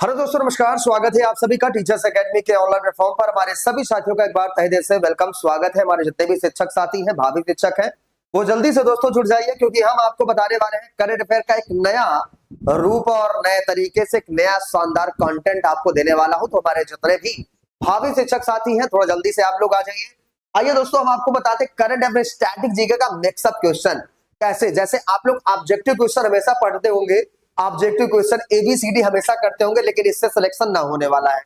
Hello दोस्तों, नमस्कार। स्वागत है आप सभी का टीचर्स एकेडमी के ऑनलाइन प्लेटफॉर्म पर। हमारे सभी साथियों का एक बार तहे दिल से वेलकम, स्वागत है। हमारे जितने भी शिक्षक साथी हैं, भावी शिक्षक हैं, वो जल्दी से दोस्तों जुड़ जाइए, क्योंकि हम आपको बताने वाले हैं करंट अफेयर का एक नया रूप और नए तरीके से एक नया शानदार कंटेंट आपको देने वाला हूं। तो हमारे जितने भी भावी शिक्षक साथी हैं, थोड़ा जल्दी से आप लोग आ जाइए। आइए दोस्तों, हम आपको बताते हैं करंट अफेयर स्टैटिक जीके का मिक्सअप क्वेश्चन कैसे। जैसे आप लोग ऑब्जेक्टिव क्वेश्चन हमेशा पढ़ते होंगे, ऑब्जेक्टिव क्वेश्चन एबीसीडी हमेशा करते होंगे, लेकिन इससे सिलेक्शन ना होने वाला है।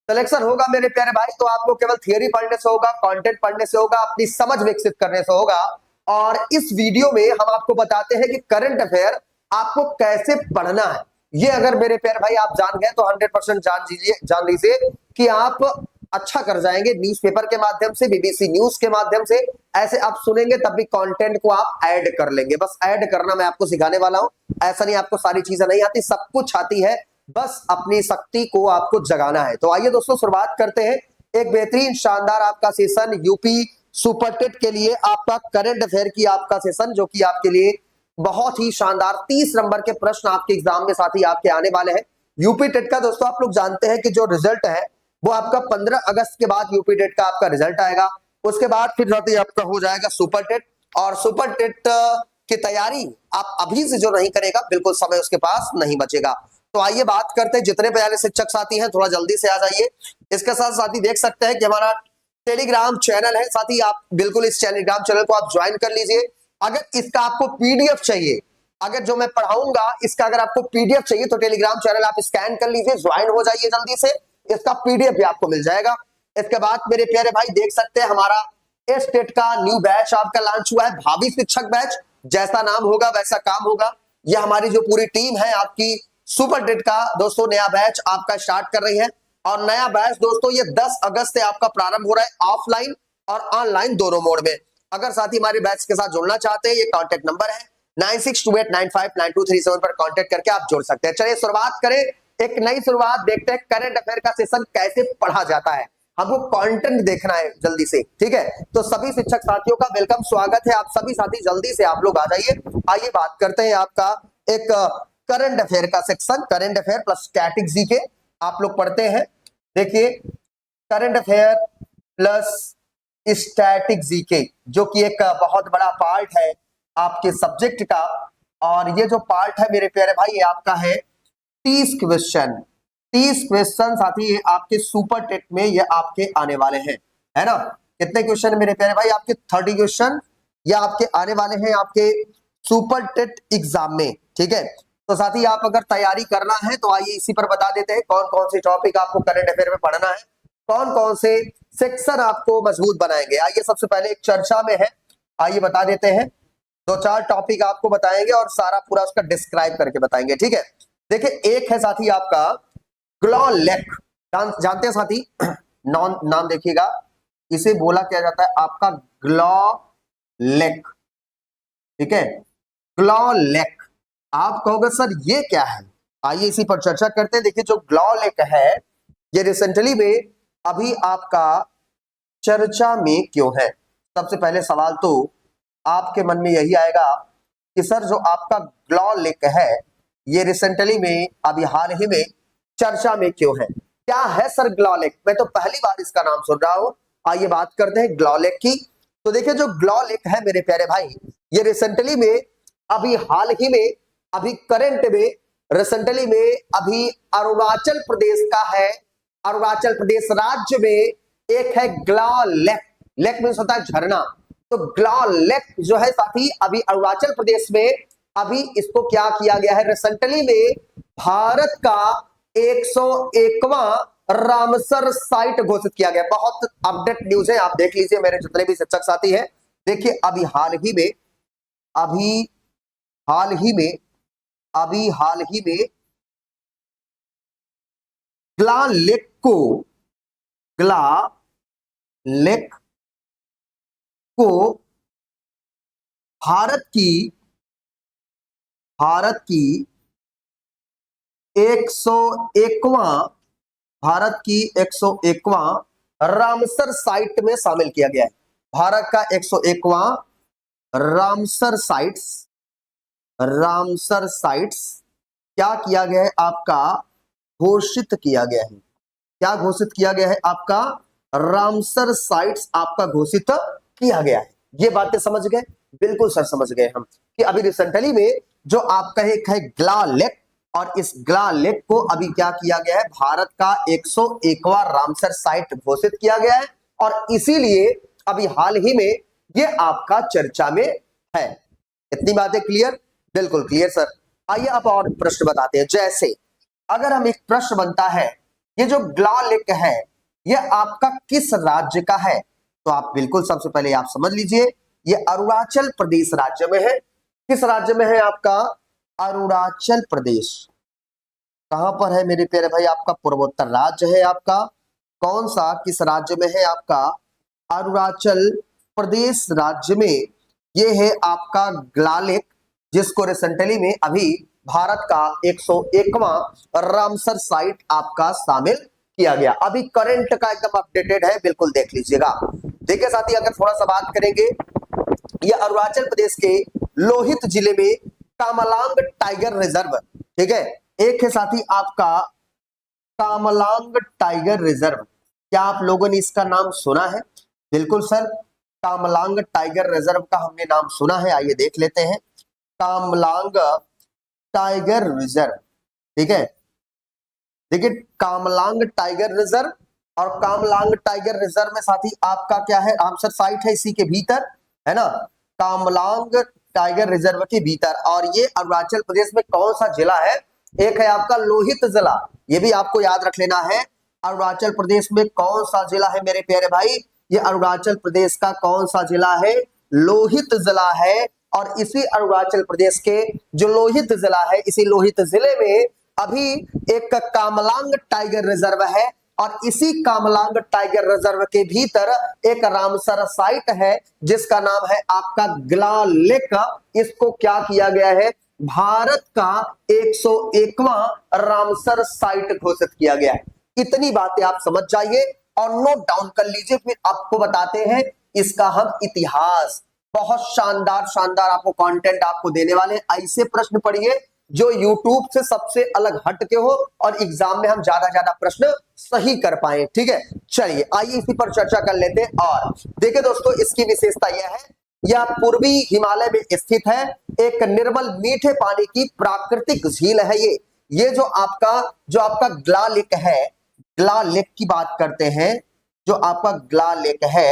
सिलेक्शन होगा मेरे प्यारे भाई तो आपको केवल थियरी पढ़ने से होगा, कंटेंट पढ़ने से होगा, अपनी समझ विकसित करने से होगा। और इस वीडियो में हम आपको बताते हैं कि करंट अफेयर आपको कैसे पढ़ना है। ये अगर मेरे प्यारे भाई आप जान गए तो 100% जान लीजिए कि आप अच्छा कर जाएंगे। न्यूज़पेपर के माध्यम से, बीबीसी न्यूज के माध्यम से ऐसे आप सुनेंगे, तब भी कंटेंट को आप ऐड कर लेंगे। बस ऐड करना मैं आपको सिखाने वाला हूं। ऐसा नहीं आपको सारी चीजें नहीं आती, सब कुछ आती है, बस अपनी शक्ति को आपको जगाना है। तो आइए दोस्तों, शुरुआत करते हैं एक बेहतरीन शानदार आपका सेशन यूपी सुपर टेट के लिए, आपका करंट अफेयर की आपका सेशन, जो कि आपके लिए बहुत ही शानदार 30 नंबर के प्रश्न आपके एग्जाम में साथ ही आपके आने वाले हैं। यूपी टेट का दोस्तों आप लोग जानते हैं कि जो रिजल्ट है वो आपका 15 अगस्त के बाद यूपी टेट का आपका रिजल्ट आएगा। उसके बाद फिर साथ ही आपका हो जाएगा सुपर टेट। और सुपर टेट की तैयारी आप अभी से जो नहीं करेगा, बिल्कुल समय उसके पास नहीं बचेगा। तो आइए बात करते हैं, जितने प्यारे शिक्षक साथी हैं थोड़ा जल्दी से आ जाइए। इसके साथ साथी देख सकते हैं कि हमारा टेलीग्राम चैनल है, साथ ही आप बिल्कुल इस टेलीग्राम चैनल को आप ज्वाइन कर लीजिए। अगर इसका आपको पीडीएफ चाहिए, अगर जो मैं पढ़ाऊंगा इसका अगर आपको पीडीएफ चाहिए तो टेलीग्राम चैनल आप स्कैन कर लीजिए, ज्वाइन हो जाइए जल्दी से, इसका पीडीएफ भी आपको मिल जाएगा। इसके बाद मेरे प्यारे भाई देख सकते हैं हमारा इस टेट का न्यू बैच आपका लॉन्च हुआ है, भावी शिक्षक बैच। जैसा नाम होगा वैसा काम होगा। यह हमारी जो पूरी टीम है आपकी सुपर टेट का दोस्तों नया बैच आपका स्टार्ट कर रही है। और नया बैच दोस्तों ये 10 अगस्त से आपका प्रारंभ हो रहा है, ऑफलाइन और ऑनलाइन दोनों मोड में। अगर साथी हमारे बैच के साथ जुड़ना चाहते हैं, ये कॉन्टेक्ट नंबर है 9628959237 पर कॉन्टेक्ट करके आप जुड़ सकते हैं। चलिए शुरुआत करें, एक नई शुरुआत देखते हैं करंट अफेयर का सेशन कैसे पढ़ा जाता है। हमको कंटेंट देखना है जल्दी से, ठीक है। तो सभी शिक्षक साथियों का वेलकम, स्वागत है। आप सभी साथी जल्दी से आप लोग आ जाइए। आइए बात करते हैं आपका एक करंट अफेयर का section, current affair plus static GK आप लोग पढ़ते हैं। देखिए, current affair plus static GK जो कि एक बहुत बड़ा पार्ट है आपके सब्जेक्ट का। और ये जो पार्ट है मेरे प्यारे भाई, ये आपका है 30 क्वेश्चन। 30 क्वेश्चन साथी आपके सुपर टेट में ये आपके आने वाले हैं, है ना। कितने क्वेश्चन है मेरे प्यारे भाई? आपके 30 क्वेश्चन ये आपके आने वाले हैं आपके सुपर टेट एग्जाम में, ठीक है। तो साथी आप अगर तैयारी करना है तो आइए इसी पर बता देते हैं कौन कौन से टॉपिक आपको करंट अफेयर में पढ़ना है, कौन कौन से सेक्शन आपको मजबूत बनाएंगे। आइए सबसे पहले एक चर्चा में है, आइए बता देते हैं। 2-4 टॉपिक आपको बताएंगे और सारा पूरा उसका डिस्क्राइब करके बताएंगे, ठीक है। देखिए, एक है साथी आपका ग्लॉलेक, जानते हैं साथी नाम देखिएगा, इसे बोला क्या जाता है आपका ग्लॉलेक, ठीक है। ग्लॉलेक, आप कहोगे सर ये क्या है, आइए इसी पर चर्चा करते हैं। देखिए, जो ग्लॉलेक है ये रिसेंटली में अभी आपका चर्चा में क्यों है। सबसे पहले सवाल तो आपके मन में यही आएगा कि सर जो आपका ग्लॉलेक है ये रिसेंटली में अभी हाल ही में चर्चा में क्यों है, क्या है सर ग्लॉलेक? मैं तो पहली बार इसका नाम सुन रहा हूं। आइए बात करते हैं ग्लॉलेक की। तो देखिए, जो ग्लॉलेक है मेरे प्यारे भाई, ये रिसेंटली में अभी हाल ही में अभी करंट में रिसेंटली में अभी अरुणाचल प्रदेश का है। अरुणाचल प्रदेश राज्य में एक है ग्लॉलेक। लेक मीन्स होता है झरना। तो ग्लॉलेक जो है साथी अभी अरुणाचल प्रदेश में अभी इसको क्या किया गया है, रिसेंटली में भारत का 101वां रामसर साइट घोषित किया गया। बहुत अपडेट न्यूज है, आप देख लीजिए मेरे जितने भी शिक्षक साथी हैं। देखिए, अभी हाल ही में ग्लॉलेक को भारत की 101वां रामसर साइट में शामिल किया गया है। भारत का 101वां रामसर साइट्स क्या किया गया है आपका घोषित किया गया है। क्या घोषित किया गया है? आपका रामसर साइट्स आपका घोषित किया गया है। ये बातें समझ गए? बिल्कुल सर समझ गए हम कि अभी रिसेंटली में जो आपका एक है ग्ला लेक, और इस ग्ला लेक को अभी क्या किया गया है? भारत का 101वां रामसर साइट घोषित किया गया है, और इसीलिए अभी हाल ही में ये आपका चर्चा में है। इतनी बातें क्लियर? बिल्कुल क्लियर सर। आइए अब और प्रश्न बताते हैं। जैसे अगर हम एक प्रश्न बनता है, ये जो ग्ला लेक है ये आपका किस राज्य का है? तो आप बिल्कुल सबसे पहले आप समझ लीजिए, ये अरुणाचल प्रदेश राज्य में है। किस राज्य में है? आपका अरुणाचल प्रदेश। कहां पर है मेरे प्यारे भाई? आपका पूर्वोत्तर राज्य है। आपका कौन सा, किस राज्य में है? आपका अरुणाचल प्रदेश राज्य में ये है आपका ग्ला लेक, जिसको रिसेंटली में अभी भारत का 101वां रामसर साइट आपका शामिल किया गया। अभी करंट का एकदम अपडेटेड है, बिल्कुल देख लीजिएगा। देखिए साथी, अगर थोड़ा सा बात करेंगे, ये अरुणाचल प्रदेश के लोहित जिले में कामलांग टाइगर रिजर्व, ठीक है, एक है साथी आपका कामलांग टाइगर रिजर्व। क्या आप लोगों ने इसका नाम सुना है? बिल्कुल सर, कामलांग टाइगर रिजर्व का हमने नाम सुना है। आइए देख लेते हैं, कामलांग टाइगर रिजर्व, ठीक है। देखिए कामलांग टाइगर रिजर्व, और कामलांग टाइगर रिजर्व में साथी आपका क्या है? रामसर साइट है इसी के भीतर, है ना, कामलांग टाइगर रिजर्व के भीतर। और ये अरुणाचल प्रदेश में कौन सा जिला है? एक है आपका लोहित जिला, ये भी आपको याद रख लेना है। अरुणाचल प्रदेश में कौन सा जिला है मेरे प्यारे भाई? ये अरुणाचल प्रदेश का कौन सा जिला है? लोहित जिला है। और इसी अरुणाचल प्रदेश के जो लोहित जिला है, इसी लोहित जिले में अभी एक कामलांग टाइगर रिजर्व है, और इसी कामलांग टाइगर रिजर्व के भीतर एक रामसर साइट है जिसका नाम है आपका ग्ला लेक। इसको क्या किया गया है? भारत का 101वां रामसर साइट घोषित किया गया है। इतनी बातें आप समझ जाइए और नोट डाउन कर लीजिए, फिर आपको बताते हैं इसका हम इतिहास। बहुत शानदार शानदार आपको कंटेंट आपको देने वाले हैं। ऐसे प्रश्न पढ़िए जो YouTube से सबसे अलग हट के हो, और एग्जाम में हम ज्यादा प्रश्न सही कर पाए, ठीक है। चलिए आइए इसी पर चर्चा कर लेते हैं। और देखिए दोस्तों, इसकी विशेषता यह है, यह पूर्वी हिमालय में स्थित है, एक निर्मल मीठे पानी की प्राकृतिक झील है। ये जो आपका ग्ला लेक है, ग्ला लेक की बात करते हैं, जो आपका ग्ला लेक है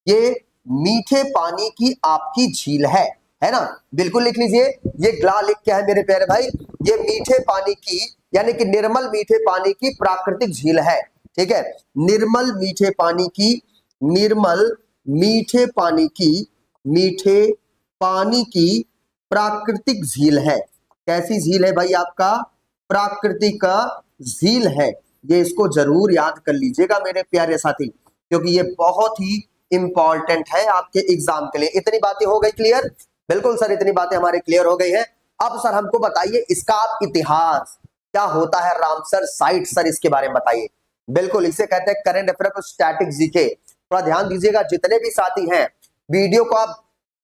ये मीठे पानी की आपकी झील है ना। बिल्कुल लिख लीजिए, ये ग्ला लेक क्या है मेरे प्यारे भाई? ये मीठे पानी की, यानी कि निर्मल मीठे पानी की प्राकृतिक झील है, ठीक है। निर्मल मीठे पानी की, निर्मल मीठे पानी की, मीठे पानी की प्राकृतिक झील है। कैसी झील है भाई? आपका प्राकृतिक झील है। ये इसको जरूर याद कर लीजिएगा मेरे प्यारे साथी, क्योंकि ये बहुत ही इंपॉर्टेंट है आपके एग्जाम के लिए। इतनी बातें हो गई क्लियर? बिल्कुल सर, इतनी बातें हमारे क्लियर हो गई है। अब सर हमको बताइए इसका आप इतिहास, क्या होता है रामसर साइट? सर इसके बारे में बताइए। बिल्कुल, इसे कहते हैं करंट अफेयर और स्टैटिक जीके। थोड़ा ध्यान दीजिएगा, जितने भी साथी हैं वीडियो को आप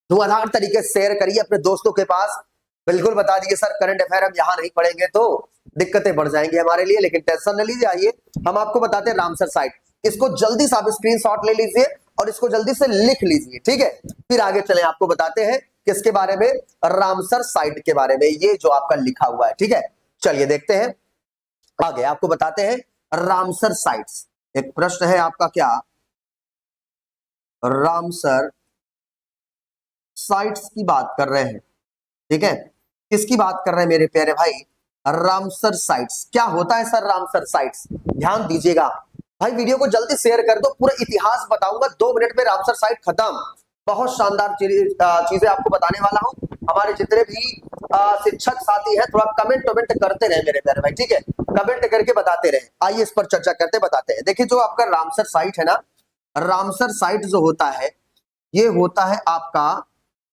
धुआंधार तरीके से शेयर करिए अपने दोस्तों के पास। बिल्कुल बता दीजिए सर करंट अफेयर हम यहाँ नहीं पढ़ेंगे तो दिक्कतें बढ़ जाएंगी हमारे लिए, लेकिन टेंशन न लीजिए। आइए हम आपको बताते हैं रामसर साइट। इसको जल्दी से आप स्क्रीनशॉट ले लीजिए और इसको जल्दी से लिख लीजिए, ठीक है। फिर आगे चले, आपको बताते हैं किसके बारे में? रामसर साइट के बारे में, ये जो आपका लिखा हुआ है, ठीक है। चलिए देखते हैं आगे, आपको बताते हैं रामसर साइट्स। एक प्रश्न है आपका, क्या रामसर साइट्स की बात कर रहे हैं, ठीक है। किसकी बात कर रहे हैं मेरे प्यारे भाई? Ramsar sites. क्या होता है सर रामसर साइट्स? ध्यान दीजिएगा भाई, वीडियो को जल्दी शेयर कर दो। पूरा इतिहास बताऊंगा 2 मिनट में, रामसर साइट खत्म। बहुत शानदार चीजें आपको बताने वाला हूं। हमारे जितने भी शिक्षक साथी हैं थोड़ा कमेंट करते रहे मेरे प्यारे भाई, ठीक है, कमेंट करके बताते रहे। आइए इस पर चर्चा करते बताते हैं। देखिए जो आपका रामसर साइट है ना, रामसर साइट जो होता है ये होता है आपका,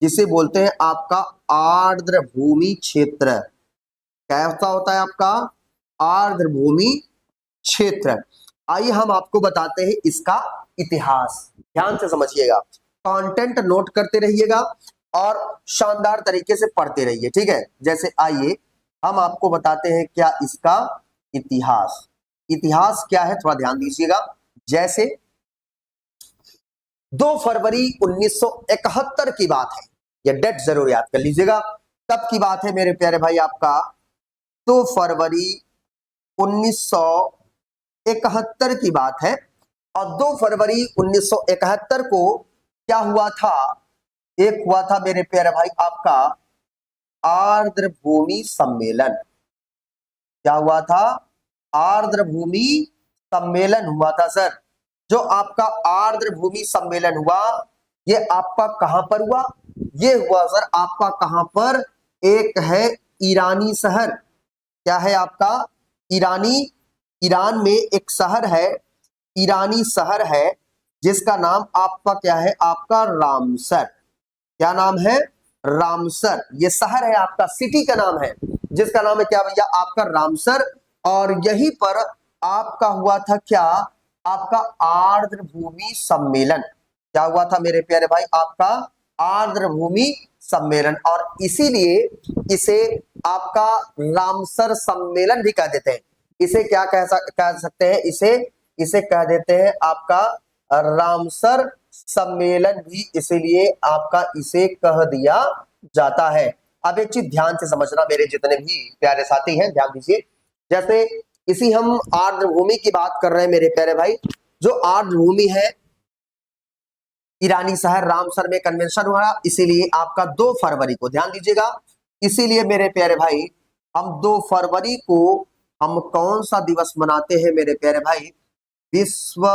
जिसे बोलते हैं आपका आर्द्र भूमि क्षेत्र। कैसा होता है आपका? आर्द्र भूमि क्षेत्र। आइए हम आपको बताते हैं इसका इतिहास। ध्यान से समझिएगा, कंटेंट नोट करते रहिएगा और शानदार तरीके से पढ़ते रहिए, ठीक है। जैसे आइए हम आपको बताते हैं क्या इसका इतिहास। इतिहास क्या है थोड़ा ध्यान दीजिएगा। जैसे 2 फरवरी 1971 की बात है, यह डेट जरूर याद कर लीजिएगा। कब की बात है मेरे प्यारे भाई? आपका 2 फरवरी 1971 की बात है। और 2 फरवरी 1971 को क्या हुआ था? एक हुआ था मेरे प्यारे भाई आपका आर्द्रभूमि सम्मेलन। क्या हुआ था? आर्द्रभूमि सम्मेलन हुआ था सर। जो आपका आर्द्रभूमि सम्मेलन हुआ, ये आपका कहां पर हुआ? ये हुआ सर आपका कहां पर? एक है ईरानी शहर। क्या है आपका? ईरान में एक शहर है, ईरानी शहर है, जिसका नाम आपका क्या है? आपका रामसर। क्या नाम है? रामसर। ये शहर है आपका, सिटी का नाम है, जिसका नाम है क्या भैया? आपका रामसर। और यहीं पर आपका हुआ था क्या? आपका आर्द्रभूमि सम्मेलन। क्या हुआ था मेरे प्यारे भाई? आपका आर्द्रभूमि सम्मेलन। और इसीलिए इसे आपका रामसर सम्मेलन भी कह देते हैं। इसे क्या कह सकते हैं? इसे कह देते हैं आपका रामसर सम्मेलन भी, इसीलिए आपका इसे कह दिया जाता है। अब एक चीज ध्यान से समझना मेरे जितने भी प्यारे साथी हैं, ध्यान दीजिए। जैसे इसी हम आर्द्रभूमि की बात कर रहे हैं मेरे प्यारे भाई। जो आर्द्रभूमि है, ईरानी शहर रामसर में कन्वेंशन हुआ, इसीलिए आपका 2 फरवरी को, ध्यान दीजिएगा, इसीलिए मेरे प्यारे भाई हम 2 फरवरी को हम कौन सा दिवस मनाते हैं मेरे प्यारे भाई? विश्व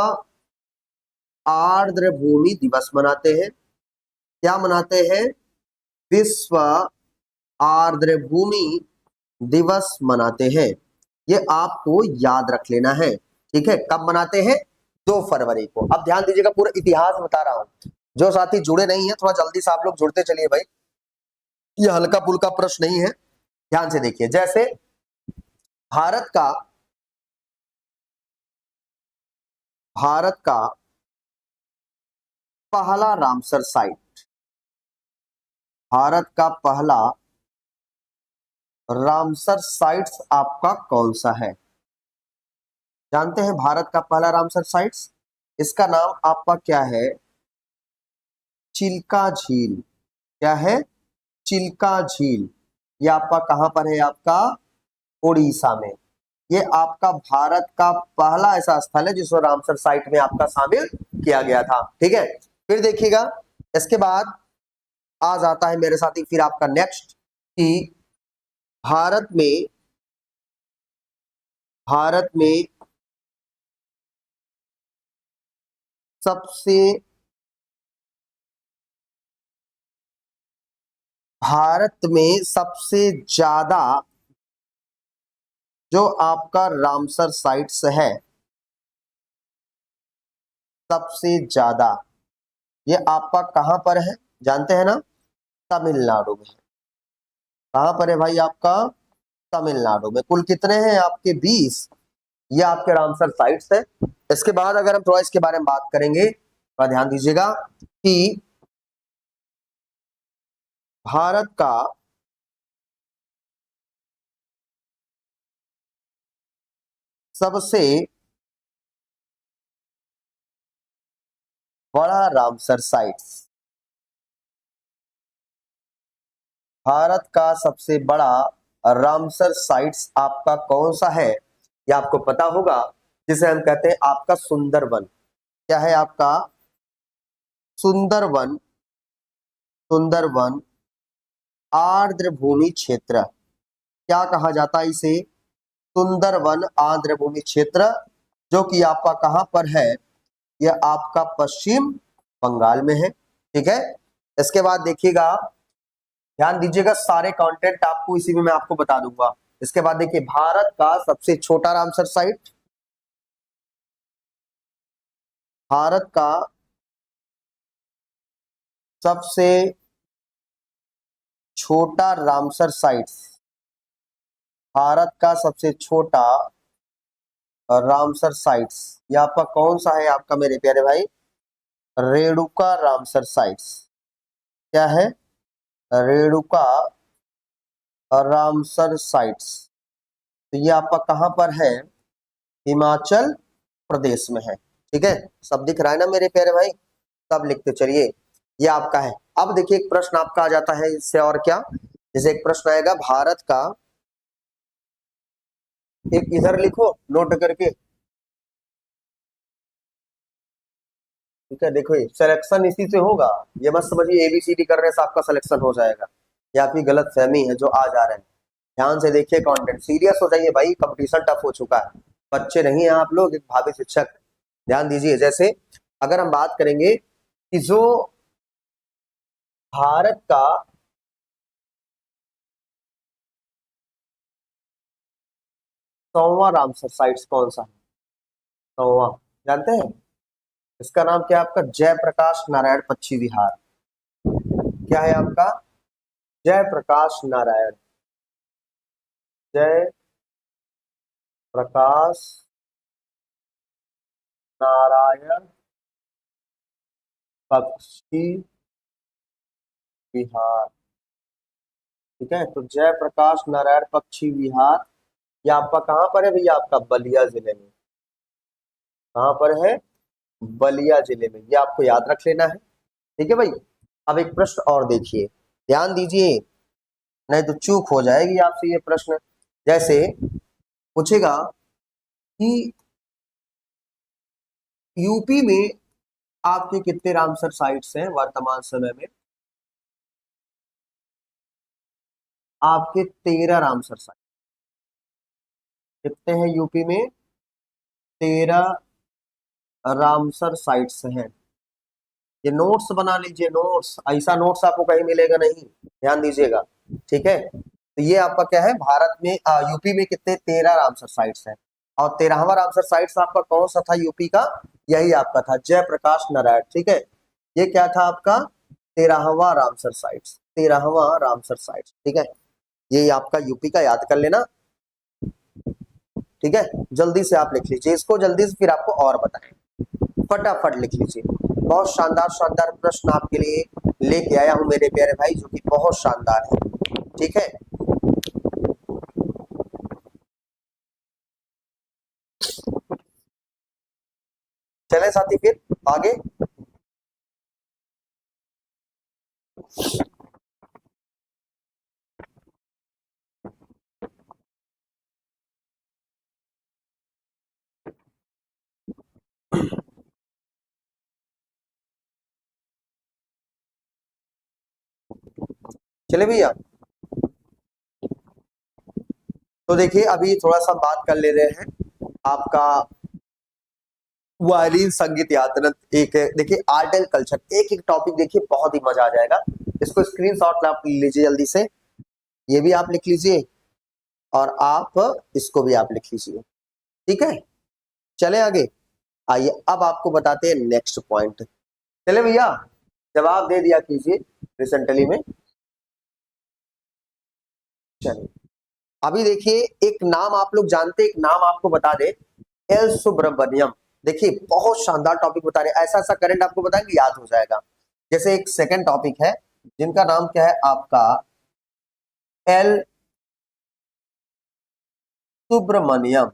आर्द्रभूमि दिवस मनाते हैं। क्या मनाते हैं? विश्व आर्द्रभूमि दिवस मनाते हैं। ये आपको याद रख लेना है, ठीक है? कब मनाते हैं? 2 फरवरी को। अब ध्यान दीजिएगा, पूरा इतिहास बता रहा हूं। जो साथी जुड़े नहीं है, थोड़ा जल्दी से आप लोग जुड़ते चलिए भाई, ये हल्का फुल्का प्रश्न नहीं है। ध्यान से देखिए। जैसे भारत का पहला रामसर साइट, भारत का पहला रामसर साइट्स आपका कौन सा है? जानते हैं भारत का पहला रामसर साइट्स? इसका नाम आपका क्या है? चिल्का झील। क्या है? चिल्का झील। ये आपका कहां पर है? आपका उड़ीसा में। ये आपका भारत का पहला ऐसा स्थल है जिसको रामसर साइट में आपका शामिल किया गया था, ठीक है? फिर देखिएगा, इसके बाद आ जाता है मेरे साथी फिर आपका नेक्स्ट कि भारत में सबसे ज्यादा जो आपका रामसर साइट्स है, सबसे ज्यादा ये आपका कहां पर है? जानते हैं ना? तमिलनाडु में। कहां पर है भाई? आपका तमिलनाडु में। कुल कितने हैं आपके? 20। ये आपके रामसर साइट्स है। इसके बाद अगर हम थोड़ा इसके बारे में बात करेंगे, तो ध्यान दीजिएगा कि भारत का सबसे बड़ा रामसर साइट्स, भारत का सबसे बड़ा रामसर साइट्स आपका कौन सा है? ये आपको पता होगा, जिसे हम कहते हैं आपका सुंदरवन। क्या है आपका? सुंदरवन। सुंदरवन आर्द्रभूमि क्षेत्र। क्या कहा जाता है इसे? सुंदरवन आर्द्रभूमि क्षेत्र, जो कि आपका कहां पर है? यह आपका पश्चिम बंगाल में है, ठीक है? इसके बाद देखिएगा, ध्यान दीजिएगा, सारे कंटेंट आपको इसी में मैं आपको बता दूंगा। इसके बाद देखिए, भारत का सबसे छोटा रामसर साइट, भारत का सबसे छोटा रामसर साइट्स, भारत का सबसे छोटा रामसर साइट्स, ये आपका कौन सा है? आपका मेरे प्यारे भाई रेणुका रामसर साइट्स। क्या है? Renuka Ramsar sites. तो तो ये आपका कहां पर है, हिमाचल प्रदेश में है। ठीक है, सब दिख रहा है ना मेरे प्यारे भाई, सब लिखते चलिए, ये आपका है। अब देखिए एक प्रश्न आपका आ जाता है इससे, और क्या, जैसे एक प्रश्न आएगा भारत का, एक इधर लिखो नोट करके। ठीक है, देखो ये सिलेक्शन इसी से होगा, ये मत समझिए एबीसीडी करने से आपका सिलेक्शन हो जाएगा, ये आपकी गलत फहमी है जो आ जा रहे हैं। ध्यान से देखिए, कंटेंट सीरियस हो जाइए भाई, कंपटीशन टफ हो चुका है, बच्चे नहीं हैं आप लोग, एक भावी शिक्षक। ध्यान दीजिए, जैसे अगर हम बात करेंगे कि जो भारत का सौवा रामसर साइट्स कौन सा है, सौवा, जानते हैं? इसका नाम क्या है आपका, जयप्रकाश नारायण पक्षी विहार। क्या है आपका, जयप्रकाश नारायण, जय प्रकाश नारायण पक्षी विहार। ठीक है, तो जयप्रकाश नारायण पक्षी विहार, ये आपका कहां पर है भैया, आपका बलिया जिले में। कहां पर है, बलिया जिले में, ये आपको याद रख लेना है। ठीक है भाई, अब एक प्रश्न और देखिए, ध्यान दीजिए, नहीं तो चूक हो जाएगी आपसे ये प्रश्न। जैसे पूछेगा कि यूपी में आपके कितने रामसर साइट्स हैं वर्तमान समय में, आपके 13 रामसर साइट। कितने हैं यूपी में, 13 रामसर साइट्स हैं। ये नोट्स बना लीजिए, नोट्स, ऐसा नोट्स आपको कहीं मिलेगा नहीं, ध्यान दीजिएगा। ठीक है, तो ये आपका क्या है, भारत में यूपी में कितने, 13 रामसर साइट्स हैं। और 13वां रामसर साइट्स आपका कौन सा था यूपी का, यही आपका था जयप्रकाश नारायण। ठीक है, ये क्या था आपका, 13वां रामसर साइट्स, 13वां रामसर साइट्स। ठीक है, ये आपका यूपी का याद कर लेना। ठीक है, जल्दी से आप लिख लीजिए इसको, जल्दी से फिर आपको और बताएं, फटाफट लिख लीजिए। बहुत शानदार शानदार प्रश्न आपके लिए लेके आया हूं मेरे प्यारे भाई, जो कि बहुत शानदार है। ठीक है, चले साथी फिर आगे। चले भैया, तो देखिए अभी थोड़ा सा बात कर ले रहे हैं आपका वायलिन संगीत यात्रा। एक देखिए आर्ट एंड कल्चर, एक एक टॉपिक देखिए, बहुत ही मजा आ जाएगा। इसको स्क्रीनशॉट आप लीजिए जल्दी से, ये भी आप लिख लीजिए और आप इसको भी आप लिख लीजिए। ठीक है, चले आगे, आइए अब आपको बताते हैं नेक्स्ट पॉइंट। चले भैया, जवाब दे दिया कीजिए रिसेंटली में। चलिए अभी देखिए, एक नाम आप लोग जानते, एक नाम आपको बता दे, एल सुब्रमण्यम। देखिए बहुत शानदार टॉपिक बता रहे, ऐसा ऐसा करंट आपको बताएंगे याद हो जाएगा। जैसे एक सेकंड टॉपिक है जिनका नाम क्या है आपका, एल सुब्रमण्यम।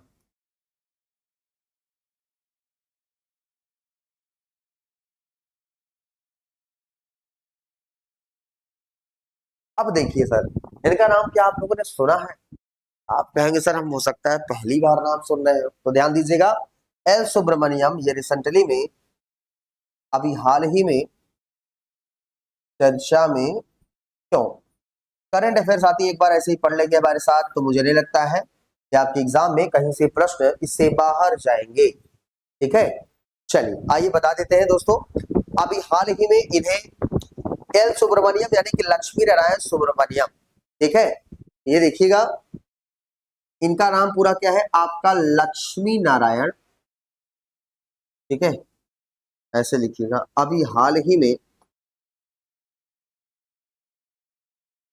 अब देखिए सर, इनका नाम क्या आप लोगों ने सुना है, आप कहेंगे सर हम हो सकता है पहली बार नाम सुन रहे हो, तो ध्यान दीजिएगा, एल सुब्रमण्यम ये रिसेंटली में, अभी हाल ही में चर्चा में क्यों। करंट अफेयर्स आती है, एक बार ऐसे ही पढ़ लेंगे हमारे साथ, तो मुझे नहीं लगता है कि आपके एग्जाम में कहीं से प्रश्न इससे बाहर जाएंगे। ठीक है, चलिए आइए बता देते हैं दोस्तों, अभी हाल ही में इन्हें एल सुब्रमण्यम यानी कि लक्ष्मी नारायण सुब्रमण्यम, ठीक है, ये देखिएगा, इनका नाम पूरा क्या है आपका, लक्ष्मी नारायण। ठीक है, ऐसे लिखिएगा, अभी हाल ही में,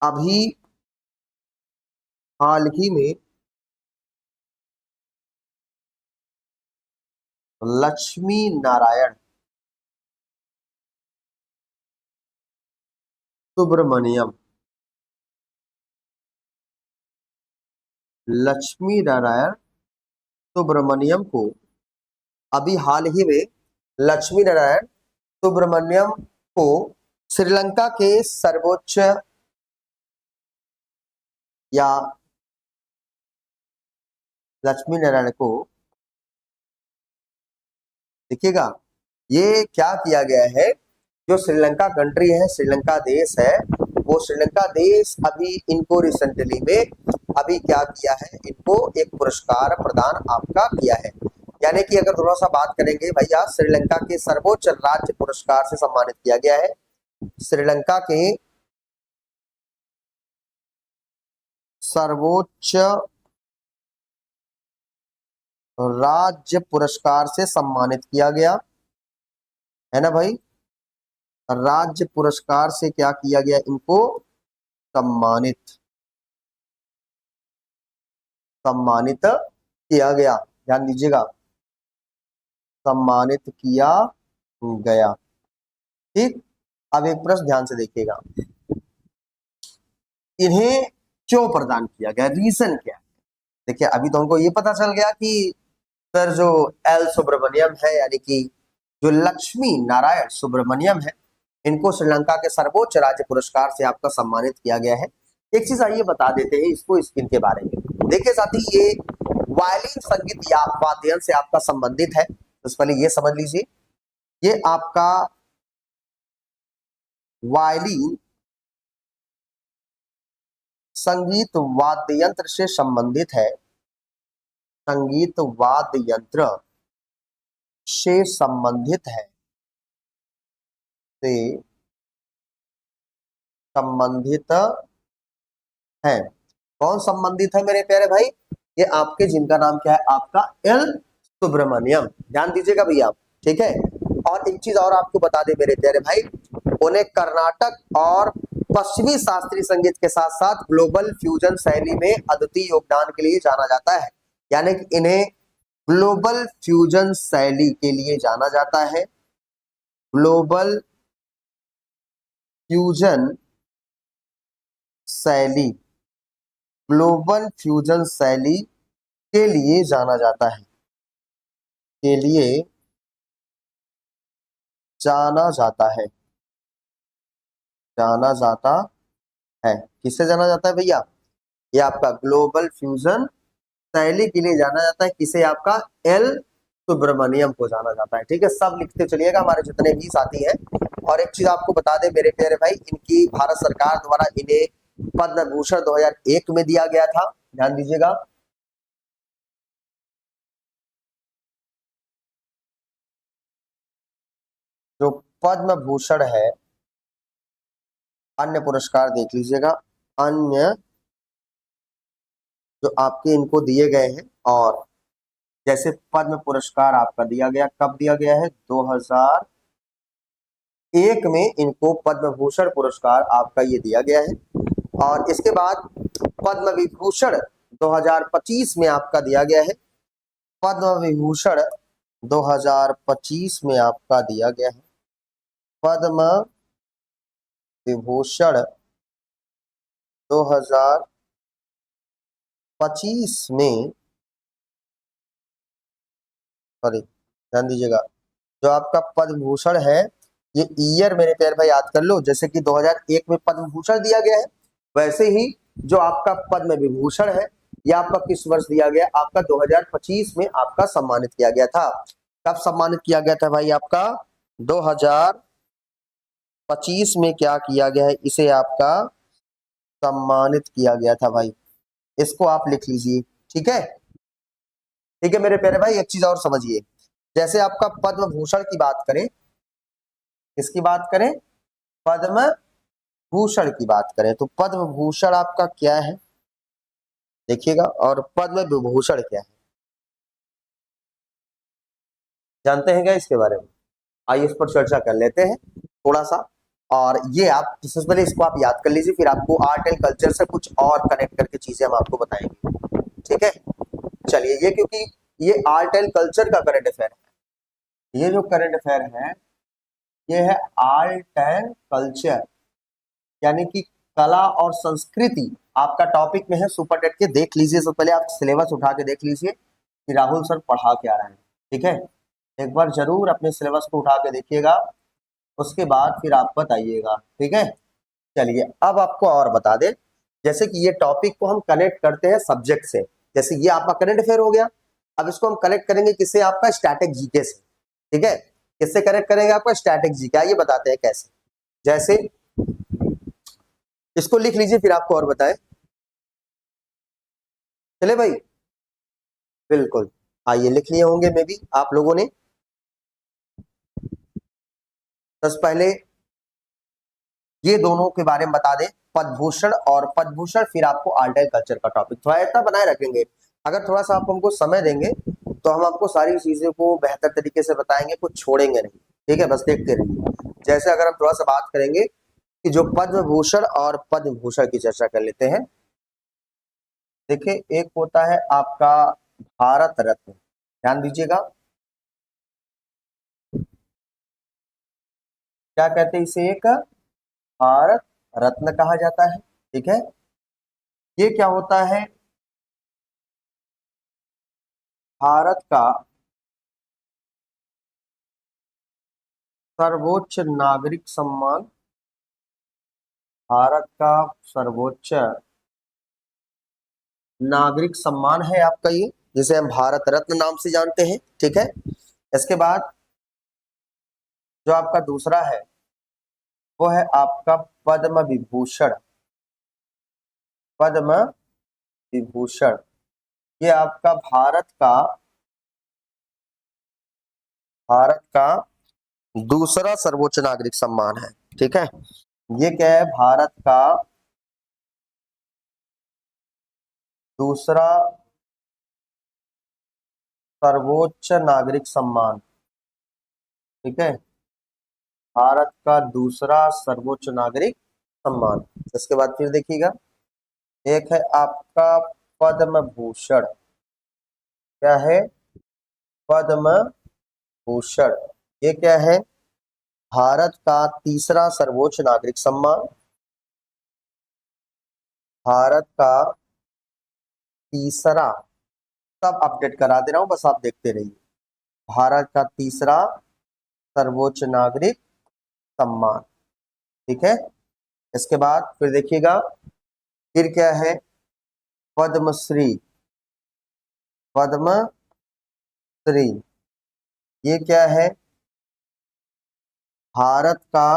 अभी हाल ही में लक्ष्मी नारायण सुब्रमण्यम, लक्ष्मी नारायण सुब्रमण्यम को, अभी हाल ही में लक्ष्मी नारायण सुब्रमण्यम को श्रीलंका के सर्वोच्च या लक्ष्मी नारायण को, देखिएगा ये क्या किया गया है, जो श्रीलंका कंट्री है, श्रीलंका देश है, वो श्रीलंका देश अभी इनको रिसेंटली में अभी क्या किया है, इनको एक पुरस्कार प्रदान आपका किया है। यानी कि अगर थोड़ा सा बात करेंगे भैया, श्रीलंका के सर्वोच्च राज्य पुरस्कार से सम्मानित किया गया है। श्रीलंका के सर्वोच्च राज्य पुरस्कार से सम्मानित किया गया है ना भाई, राज्य पुरस्कार से क्या किया गया, इनको सम्मानित किया गया, ध्यान दीजिएगा, सम्मानित किया गया। ठीक, अब एक प्रश्न ध्यान से देखिएगा, इन्हें क्यों प्रदान किया गया, रीजन क्या है। देखिए अभी तो हमको ये पता चल गया कि सर जो एल सुब्रमण्यम है, यानी कि जो लक्ष्मी नारायण सुब्रमण्यम है, इनको श्रीलंका के सर्वोच्च राज्य पुरस्कार से आपका सम्मानित किया गया है। एक चीज आइए बता देते हैं इसको, इनके बारे में। देखिए साथी, ये वायलिन संगीत या वाद्य से आपका संबंधित है, तो पहले ये समझ लीजिए, ये आपका वायलिन संगीत वाद्य यंत्र से संबंधित है, संगीत वाद्य यंत्र से संबंधित है, से संबंधित है। कौन संबंधित है मेरे प्यारे भाई, ये आपके जिनका नाम क्या है, आपका एल सुब्रमण्यम, ध्यान दीजिएगा भैया, ठीक है। और एक चीज और आपको बता दे मेरे प्यारे भाई, उन्हें कर्नाटक और पश्चिमी शास्त्रीय संगीत के साथ साथ ग्लोबल फ्यूजन शैली में अद्वितीय योगदान के लिए जाना जाता है। यानी कि इन्हें ग्लोबल फ्यूजन शैली के लिए जाना जाता है, ग्लोबल फ्यूजन शैली, ग्लोबल फ्यूजन शैली के लिए जाना जाता है, के लिए जाना जाता है, जाना जाता है। किससे जाना जाता है भैया, ये आपका ग्लोबल फ्यूजन शैली के लिए जाना जाता है, किसे, आपका एल सुब्रमण्यम को जाना जाता है। ठीक है, सब लिखते चलिएगा हमारे जितने भी साथी हैं। और एक चीज आपको बता दें मेरे प्यारे भाई, इनकी भारत सरकार द्वारा इन्हें पद्म भूषण 2001 में दिया गया था, ध्यान दीजिएगा। जो पद्म भूषण है, अन्य पुरस्कार देख लीजिएगा, अन्य जो आपके इनको दिए गए हैं, और जैसे पद्म पुरस्कार आपका दिया गया, कब दिया गया है, 2001 में इनको पद्म भूषण पुरस्कार आपका ये दिया गया है। और इसके बाद पद्म विभूषण 2025 में आपका दिया गया है, पद्म विभूषण 2025 में आपका दिया गया है, पद्म विभूषण 2025 में, सॉरी ध्यान दीजिएगा, जो आपका पद्म भूषण है, ये ईयर मेरे प्यारे भाई याद कर लो, जैसे कि 2001 में पद्म भूषण दिया गया है, वैसे ही जो आपका पद्म विभूषण है, ये आपका किस वर्ष दिया गया, आपका 2025 में आपका सम्मानित किया गया था। कब सम्मानित किया गया था भाई, आपका 2025 में क्या किया गया है, इसे आपका सम्मानित किया गया था भाई, इसको आप लिख लीजिए। ठीक है, ठीक है मेरे प्यारे भाई। एक चीज और समझिए, जैसे आपका पद्म भूषण की बात करें, किसकी बात करें, पद्म भूषण की बात करें, तो पद्म भूषण आपका क्या है देखिएगा, और पद्म विभूषण क्या है, जानते हैं क्या इसके बारे में, आइए इस पर चर्चा कर लेते हैं थोड़ा सा। और ये आप सबसे पहले इसको आप याद कर लीजिए, फिर आपको आर्ट एंड कल्चर से कुछ और कनेक्ट करके चीजें हम आपको बताएंगे। ठीक है, चलिए, ये क्योंकि ये आर्ट एंड कल्चर का करंट अफेयर है, ये जो करंट अफेयर है ये है आर्ट एंड कल्चर, यानी कि कला और संस्कृति आपका टॉपिक में है सुपर टेट के। देख लीजिए, सबसे पहले आप सिलेबस उठा के देख लीजिए कि राहुल सर पढ़ा क्या रहे हैं। ठीक है, एक बार जरूर अपने सिलेबस को उठा के देखिएगा, उसके बाद फिर आप बताइएगा। ठीक है, चलिए अब आपको और बता दें, जैसे कि ये टॉपिक को हम कनेक्ट करते हैं सब्जेक्ट से। जैसे ये आपका करंट अफेयर हो गया, अब इसको हम कनेक्ट करेंगे किससे? आपका स्टैटिक जीके से। ठीक है, किससे कनेक्ट करेंगे? आपका स्टैटिक जीके। आइए बताते हैं कैसे। जैसे इसको लिख लीजिए, फिर आपको और बताएं। चले भाई, बिल्कुल। आइए लिख लिए होंगे मे भी आप लोगों ने। सबसे पहले ये दोनों के बारे में बता दें, पद्मभूषण और पद्मभूषण, फिर आपको आर्ट एंड कल्चर का टॉपिक थोड़ा इतना बनाए रखेंगे। अगर थोड़ा सा आप हमको समय देंगे तो हम आपको सारी चीजों को बेहतर तरीके से बताएंगे, कुछ छोड़ेंगे नहीं। ठीक है, बस देखते रहिए। जैसे अगर हम थोड़ा सा बात करेंगे कि जो पद्मभूषण और पद्मभूषण की चर्चा कर लेते हैं। देखिए, एक होता है आपका भारत रत्न, ध्यान दीजिएगा। क्या कहते हैं इसे? एक भारत रत्न कहा जाता है। ठीक है, ये क्या होता है? भारत का सर्वोच्च नागरिक सम्मान, भारत का सर्वोच्च नागरिक सम्मान है आपका ये, जिसे हम भारत रत्न नाम से जानते हैं। ठीक है, इसके बाद जो आपका दूसरा है वो है आपका पद्म विभूषण। पद्म विभूषण ये आपका भारत का दूसरा सर्वोच्च नागरिक सम्मान है। ठीक है, ये क्या है? भारत का दूसरा सर्वोच्च नागरिक सम्मान। ठीक है, भारत का दूसरा सर्वोच्च नागरिक सम्मान। इसके बाद फिर देखिएगा, एक है आपका पद्म भूषण। क्या है? पद्म भूषण। ये क्या है? भारत का तीसरा सर्वोच्च नागरिक सम्मान। भारत का तीसरा, सब अपडेट करा दे रहा हूं, बस आप देखते रहिए। भारत का तीसरा सर्वोच्च नागरिक सम्मान। ठीक है, इसके बाद फिर देखिएगा, फिर क्या है? पद्मश्री। पद्मश्री ये क्या है? भारत का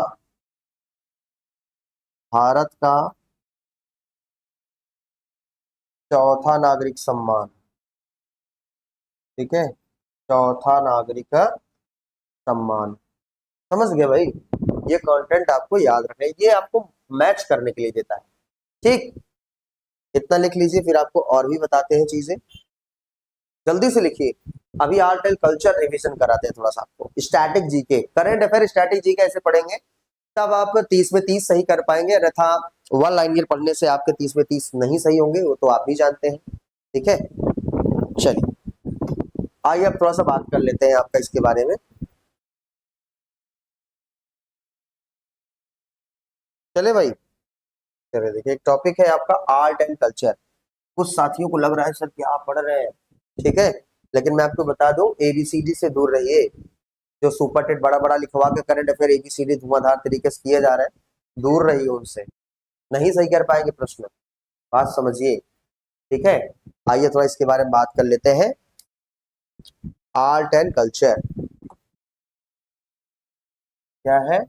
चौथा नागरिक सम्मान। ठीक है, चौथा नागरिक सम्मान। समझ गए भाई? ये कंटेंट आपको याद रखना है, ये आपको मैच करने के लिए देता है। ठीक, इतना लिख लीजिए, फिर आपको और भी बताते हैं चीजें। जल्दी से लिखिए। अभी आर्ट एंड कल्चर रिवीजन कराते हैं थोड़ा सा आपको। Static GK, current affair static GK ऐसे पढ़ेंगे तब आप 30 में 30 सही कर पाएंगे, अन्यथा वन लाइनर पढ़ने से आपके 30 में 30 नहीं सही होंगे, वो तो आप भी जानते हैं। ठीक है, चलिए आइए अब थोड़ा सा बात कर लेते हैं आपका इसके बारे में। चले भाई, चले देखिए, एक टॉपिक है आपका आर्ट एंड कल्चर। कुछ साथियों को लग रहा है सर क्या आप पढ़ रहे हैं। ठीक है, लेकिन मैं आपको बता दूं, एबीसीडी से दूर रहिए। जो सुपर टेट बड़ा बड़ा लिखवा के करंट अफेयर एबीसीडी धुआंधार तरीके से किए जा रहे हैं, दूर रहिए उनसे, नहीं सही कर पाएंगे प्रश्न। बात समझिए। ठीक है, आइए थोड़ा इसके बारे में बात कर लेते हैं। आर्ट एंड कल्चर क्या है?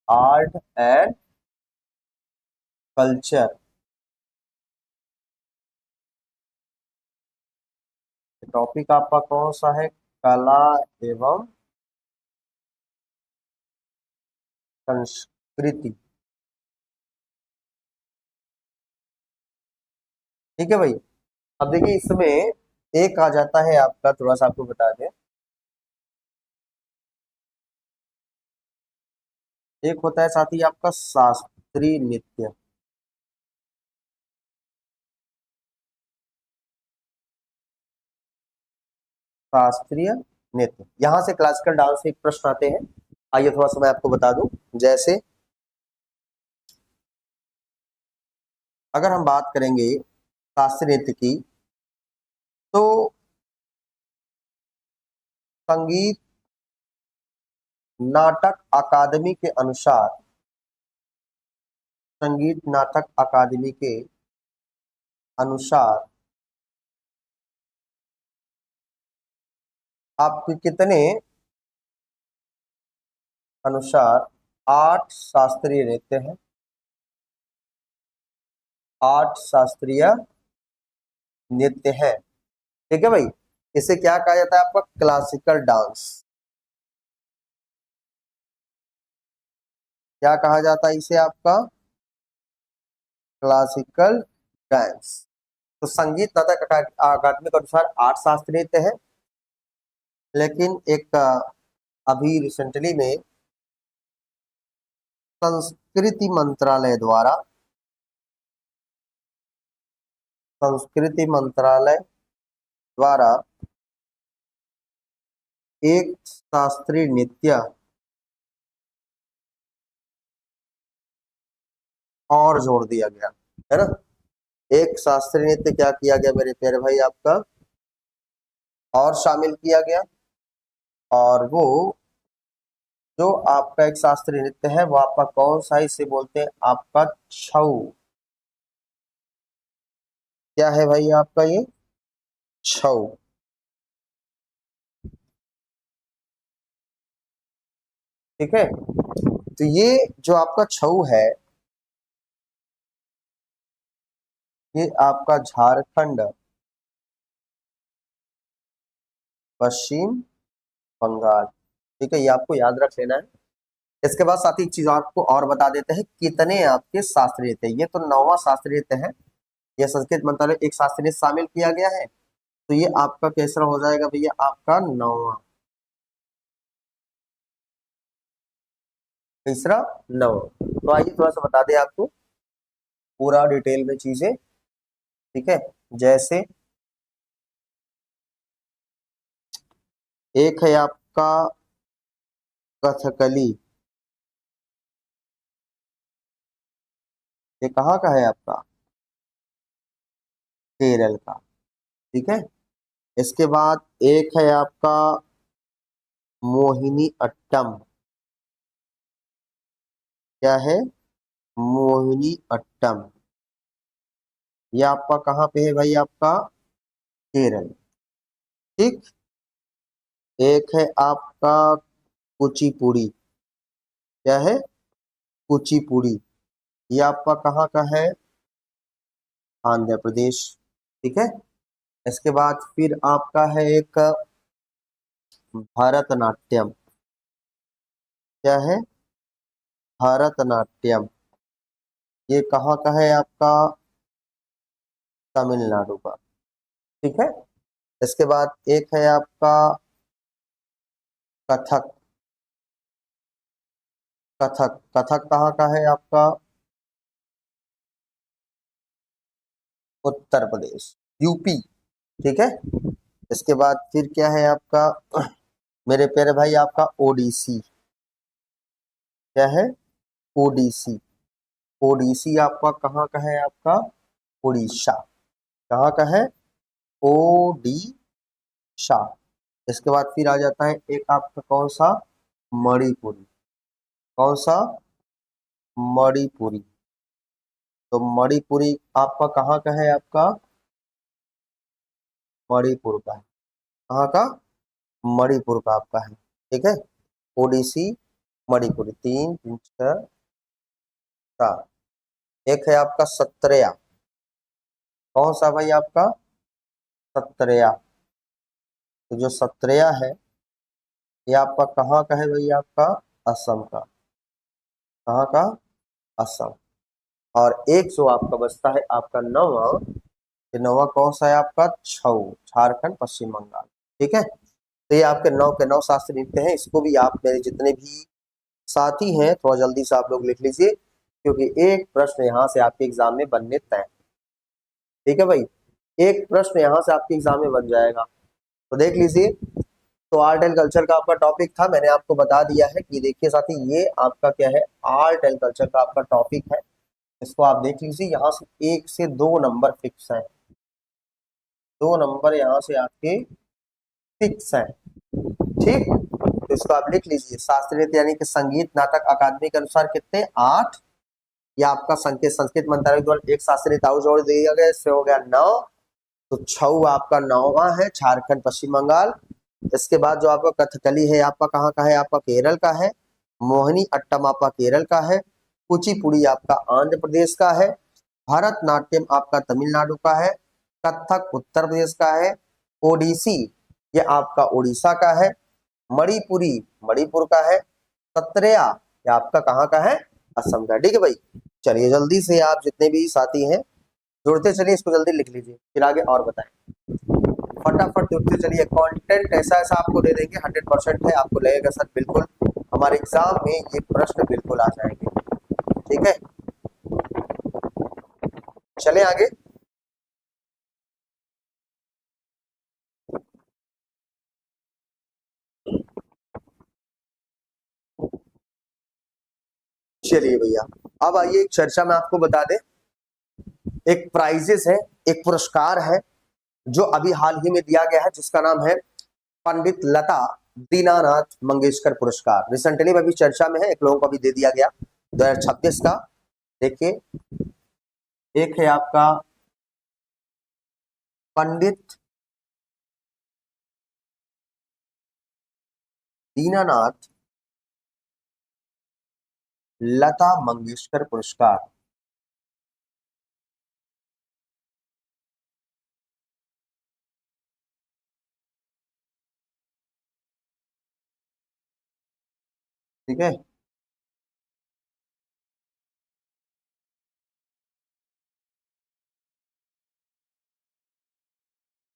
आर्ट एंड कल्चर टॉपिक आपका कौन सा है? कला एवं संस्कृति। ठीक है भाई, अब देखिए इसमें एक आ जाता है आपका, थोड़ा सा आपको बता दें, एक होता है साथ ही आपका शास्त्रीय नृत्य। शास्त्रीय नृत्य, यहाँ से क्लासिकल डांस से एक प्रश्न आते हैं। आइए थोड़ा सा मैं आपको बता दूं। जैसे अगर हम बात करेंगे शास्त्रीय नृत्य की, तो संगीत नाटक अकादमी के अनुसार, संगीत नाटक अकादमी के अनुसार आपके कितने अनुसार 8 शास्त्रीय नृत्य हैं। 8 शास्त्रीय नृत्य है। ठीक है भाई, इसे क्या कहा जाता है आपका? Classical dance. क्या कहा जाता है इसे आपका? Classical dance. तो संगीत नाटक अकादमी के अनुसार 8 शास्त्रीय नृत्य है, लेकिन एक अभी रिसेंटली में संस्कृति मंत्रालय द्वारा, संस्कृति मंत्रालय द्वारा एक शास्त्रीय नृत्य और जोड़ दिया गया है ना। एक शास्त्रीय नृत्य क्या किया गया मेरे प्यारे भाई आपका? और शामिल किया गया, और वो जो आपका एक शास्त्रीय नृत्य है वो आपका कौन सा, इसे बोलते हैं आपका छऊ। क्या है भाई आपका ये? छऊ। ठीक है, तो ये जो आपका छऊ है, ये आपका झारखंड, पश्चिम बंगाल, ठीक है, ये आपको याद रख लेना है। इसके बाद साथ ही एक चीज आपको और बता देते हैं, कितने आपके शास्त्रीय थे। ये तो 9वां शास्त्रीय है। यह संस्कृत मंत्रालय एक शास्त्रीय शामिल किया गया है, तो ये आपका कैसा हो जाएगा भैया? आपका 9वां। तीसरा 9वां। तो आइए थोड़ा सा बता दें आपको पूरा डिटेल में चीजें। ठीक है, जैसे एक है आपका कथकली, ये कहाँ का है आपका? केरल का। ठीक है, इसके बाद एक है आपका मोहिनी अट्टम। क्या है? मोहिनी अट्टम। ये आपका कहाँ पे है भाई? आपका केरल। ठीक, एक है आपका कुचिपुड़ी। क्या है? कुचिपुड़ी। ये आपका कहाँ का है? आंध्र प्रदेश। ठीक है, इसके बाद फिर आपका है एक भरतनाट्यम। क्या है? भरतनाट्यम। ये कहाँ का है आपका? तमिलनाडु का। ठीक है, इसके बाद एक है आपका कथक। कथक, कथक कहाँ का है आपका? उत्तर प्रदेश, यूपी। ठीक है, इसके बाद फिर क्या है आपका मेरे प्यारे भाई? आपका ओडिसी। क्या है? ओडिसी। ओडिसी आपका कहाँ का है? आपका उड़ीसा। कहाँ का है? ओडिशा। इसके बाद फिर आ जाता है एक आपका कौन सा? मणिपुरी। कौन सा? मणिपुरी। तो मणिपुरी आपका कहाँ का है? आपका मणिपुर का है। कहाँ का? मणिपुर का आपका है। ठीक है, ओडिसी, मणिपुरी, 3 3 6 7। एक है आपका सत्रेया। कौन सा भाई आपका? सत्रेया। तो जो सत्रेया है ये आपका कहाँ का है भाई? आपका असम का। कहाँ का? असम। और एक जो आपका बचता है आपका 9वां, ये 9वां कौन सा है आपका? छऊ, झारखंड, पश्चिम बंगाल। ठीक है, तो ये आपके 9 के 9 शास्त्रीय नृत्य हैं। इसको भी आप मेरे जितने भी साथी हैं थोड़ा जल्दी से आप लोग लिख लीजिए, क्योंकि एक प्रश्न यहाँ से आपके एग्जाम में बनने तय। ठीक है भाई, एक प्रश्न यहाँ से आपके एग्जाम में बन जाएगा। तो देख लीजिए, तो आर्ट एंड कल्चर का आपका टॉपिक था, मैंने आपको बता दिया है कि देखिए साथी, ये आपका क्या है? आर्ट एंड कल्चर का आपका टॉपिक है। इसको आप देख लीजिए, यहाँ से 1 से 2 नंबर फिक्स है, 2 नंबर यहाँ से आपके फिक्स है। ठीक, तो इसको आप लिख लीजिए। शास्त्रीय नृत्य यानी कि संगीत नाटक अकादमी के अनुसार कितने, 8। या आपका संकेत संस्कृत मंत्रालय द्वारा एक शास्त्रीय ताऊ जोड़ दिया गया, इससे हो गया 9। तो 6 आपका 9वां है झारखंड पश्चिम बंगाल। इसके बाद जो आपका कथकली है आपका कहाँ का है, आपका केरल का है। मोहिनी अट्टम आपका केरल का है। कुचिपुड़ी आपका आंध्र प्रदेश का है। भरतनाट्यम आपका तमिलनाडु का है। कथक उत्तर प्रदेश का है। ओडिसी ये आपका उड़ीसा का है। मणिपुरी मणिपुर का है। सत्रेया ये आपका कहाँ का है, असम का। ठीक है भाई, चलिए जल्दी से आप जितने भी साथी हैं जुड़ते चलिए, इसको जल्दी लिख लीजिए, फिर आगे और बताएं। फटाफट जुड़ते चलिए, कंटेंट ऐसा ऐसा आपको दे देंगे, 100% है। आपको लगेगा सर बिल्कुल हमारे एग्जाम में ये प्रश्न बिल्कुल आ जाएंगे। ठीक है, चले आगे। चलिए भैया, अब आइए एक चर्चा में आपको बता दें, एक प्राइजेस है, एक पुरस्कार है जो अभी हाल ही में दिया गया है, जिसका नाम है पंडित लता दीनानाथ मंगेशकर पुरस्कार। रिसेंटली अभी चर्चा में है, एक लोगों को अभी दे दिया गया 2026 का। देखिए, एक है आपका पंडित दीनानाथ लता मंगेशकर पुरस्कार। ठीक है,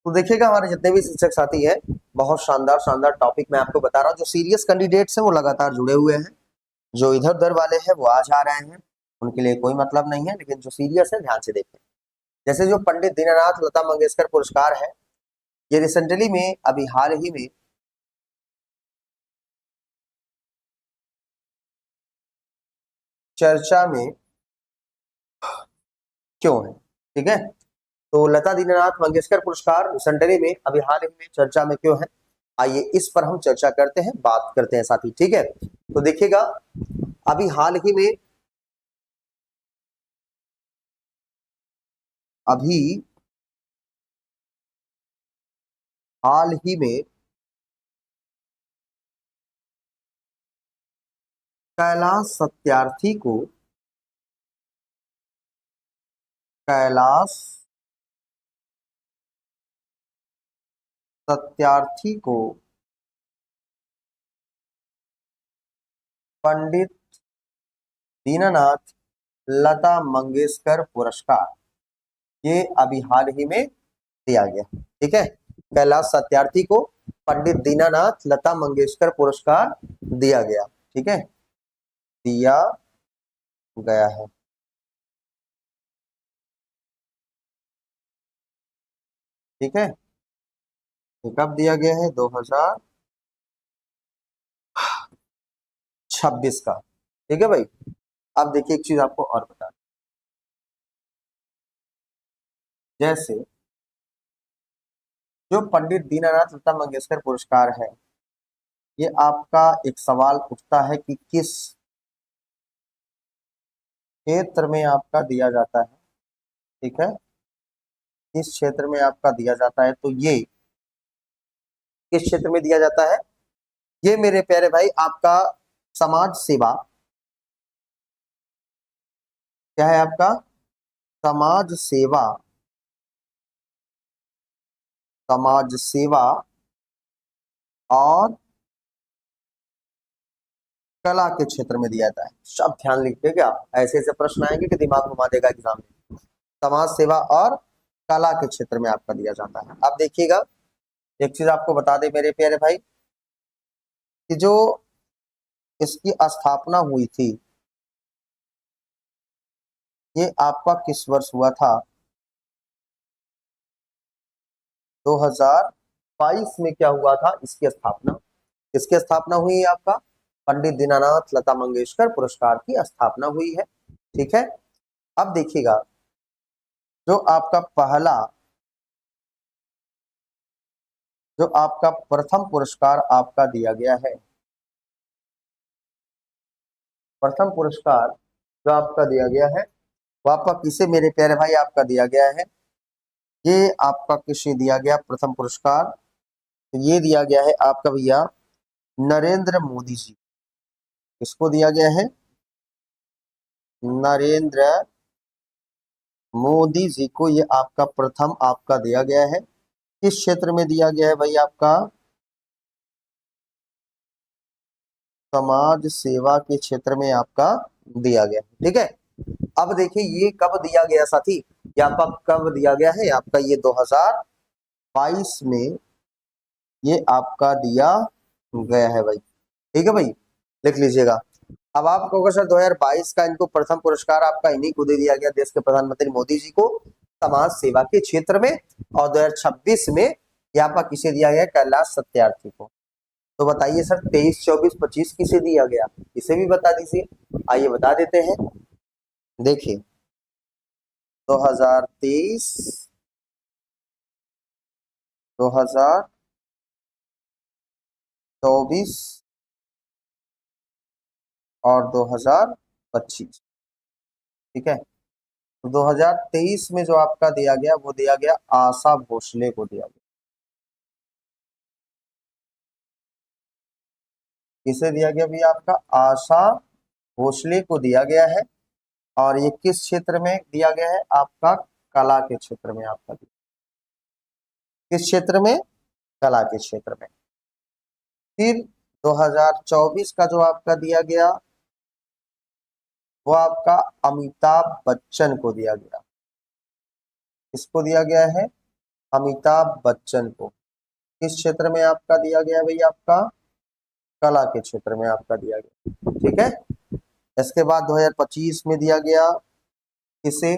तो देखिएगा हमारे जितने भी शिक्षक साथी हैं, बहुत शानदार शानदार टॉपिक मैं आपको बता रहा हूँ। जो सीरियस कैंडिडेट्स हैं वो लगातार जुड़े हुए हैं, जो इधर उधर वाले हैं वो आज आ रहे हैं, उनके लिए कोई मतलब नहीं है। लेकिन जो सीरियस है ध्यान से देखें। जैसे जो पंडित दीननाथ लता मंगेशकर पुरस्कार है, ये रिसेंटली में अभी हाल ही में चर्चा में क्यों है। ठीक है, तो लता दीननाथ मंगेशकर पुरस्कार रिसेंटली में अभी हाल ही में चर्चा में क्यों है, आइए इस पर हम चर्चा करते हैं, बात करते हैं साथी। ठीक है, तो देखिएगा अभी अभी हाल ही में कैलाश सत्यार्थी को कैलाश सत्यार्थी को पंडित दीननाथ लता मंगेशकर पुरस्कार ये अभी हाल ही में दिया गया। ठीक है, कैलाश सत्यार्थी को पंडित दीनानाथ लता मंगेशकर पुरस्कार दिया गया। ठीक है, दिया गया है। ठीक है, ये कब दिया गया है, 2026 का। ठीक है भाई, अब देखिए एक चीज आपको और बता, जैसे जो पंडित दीनानाथ लता मंगेशकर पुरस्कार है, ये आपका एक सवाल उठता है कि किस क्षेत्र में आपका दिया जाता है। ठीक है, किस क्षेत्र में आपका दिया जाता है, तो ये किस क्षेत्र में दिया जाता है, ये मेरे प्यारे भाई आपका समाज सेवा, क्या है आपका, समाज सेवा, समाज सेवा और कला के क्षेत्र में दिया जाता है। सब ध्यान लिखिएगा, ऐसे ऐसे प्रश्न आएंगे कि दिमाग घुमा देगा एग्जाम में। समाज सेवा और कला के क्षेत्र में आपका दिया जाता है। अब देखिएगा एक चीज आपको बता दे मेरे प्यारे भाई, कि जो इसकी स्थापना हुई थी ये आपका किस वर्ष हुआ था, 2022 में क्या हुआ था इसकी स्थापना। किसकी स्थापना हुई है, आपका पंडित दीनानाथ लता मंगेशकर पुरस्कार की स्थापना हुई है। ठीक है, अब देखिएगा, जो आपका पहला, जो आपका प्रथम पुरस्कार आपका दिया गया है, प्रथम पुरस्कार जो आपका दिया गया है वो आपका किसे मेरे प्यारे भाई आपका दिया गया है? ये आपका किसे दिया गया प्रथम पुरस्कार? तो ये दिया गया है आपका भैया नरेंद्र मोदी जी। किसको दिया गया है? नरेंद्र मोदी जी को ये आपका प्रथम आपका दिया गया है। किस क्षेत्र में दिया गया है भाई? आपका समाज सेवा के क्षेत्र में आपका दिया गया है। ठीक है, अब देखिए ये कब दिया गया साथी, ये आपका कब दिया गया है? आपका ये 2022 में ये आपका दिया गया है भाई। ठीक है भाई, लिख लीजिएगा। अब आपको होगा सर 2022 का इनको प्रथम पुरस्कार आपका इन्हीं को दे दिया गया, देश के प्रधानमंत्री मोदी जी को, समाज सेवा के क्षेत्र में। और 2026 में यहाँ पर किसे दिया गया? कैलाश सत्यार्थी को। तो बताइए सर 23, 24, 25 किसे दिया गया? इसे भी बता दीजिए। आइए बता देते हैं। देखिए 2023, 2024 और 2025। ठीक है, तो 2023 में जो आपका दिया गया वो दिया गया आशा भोसले को दिया गया। किसे दिया गया भैया? आपका आशा भोसले को दिया गया है। और ये किस क्षेत्र में दिया गया है? आपका कला के क्षेत्र में आपका दिया। किस क्षेत्र में? कला के क्षेत्र में। फिर 2024 का जो आपका दिया गया वो आपका अमिताभ बच्चन को दिया गया। किसको दिया गया है? अमिताभ बच्चन को। किस क्षेत्र में आपका दिया गया भाई? आपका कला के क्षेत्र में आपका दिया गया। ठीक है, इसके बाद 2025 में दिया गया किसे?